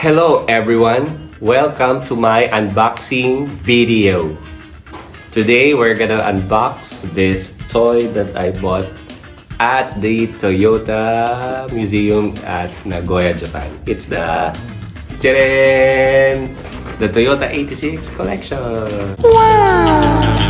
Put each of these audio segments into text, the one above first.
Hello everyone! Welcome to my unboxing video. Today we're gonna unbox this toy that I bought at the Toyota Museum at Nagoya, Japan. It's the Toyota 86 collection. Wow!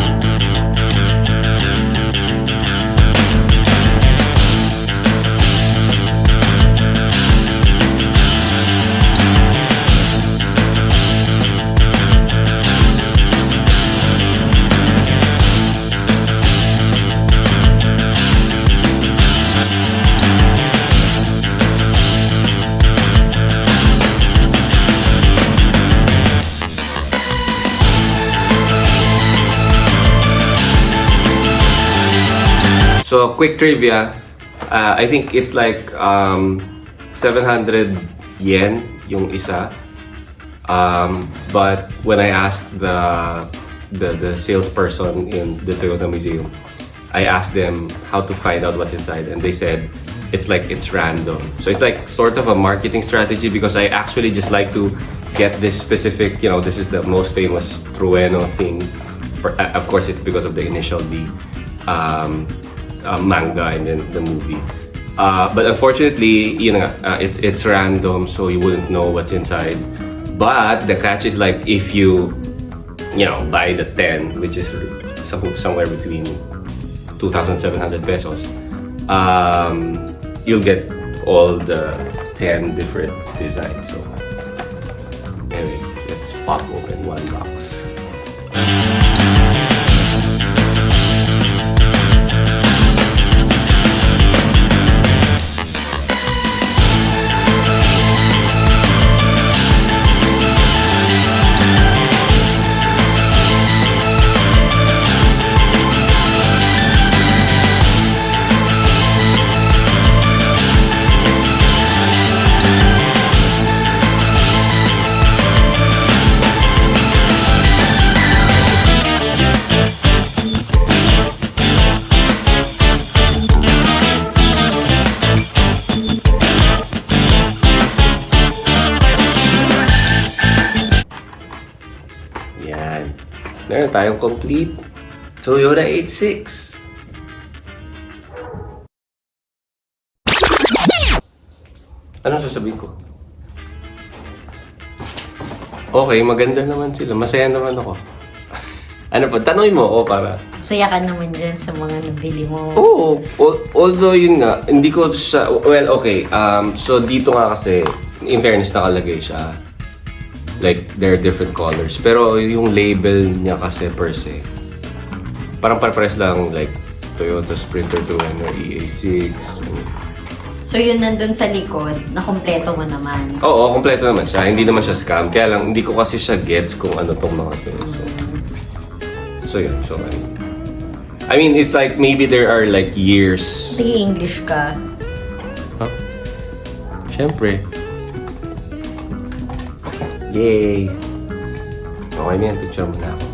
So, quick trivia. I think it's like 700 yen yung isa. But when I asked the salesperson in the Toyota Museum, I asked them how to find out what's inside, and they said it's random. So it's like sort of a marketing strategy because I actually just like to get this specific, this is the most famous Trueno thing. Of course, it's because of the initial D. Manga and then the movie. But unfortunately, it's random, so you wouldn't know what's inside. But the catch is like if you buy the 10, which is somewhere between 2,700 pesos, you'll get all the 10 different designs. So anyway, let's pop open one box. Yan. Meron tayong complete Toyota 86. Anong sasabihin ko? Okay, maganda naman sila. Masaya naman ako. Ano pa? Tanongin mo ako para... Masaya ka naman dyan sa mga nabili mo. Oo. Although yun nga, hindi ko siya... Well, okay. So dito nga kasi, in fairness, nakalagay siya. Like, there are different colors. Pero yung label niya kasi per se, parang parehas lang like Toyota Sprinter Trueno EA6. So yun nandun sa likod, na kompleto mo naman. Oo, kompleto naman siya. Hindi naman siya scam. Kaya lang, hindi ko kasi siya gets kung ano tong mga to. So yun. So, I mean, it's like maybe there are like years. English ka. Huh? Siyempre. Yay! Okay na yan. Picture mo na ako.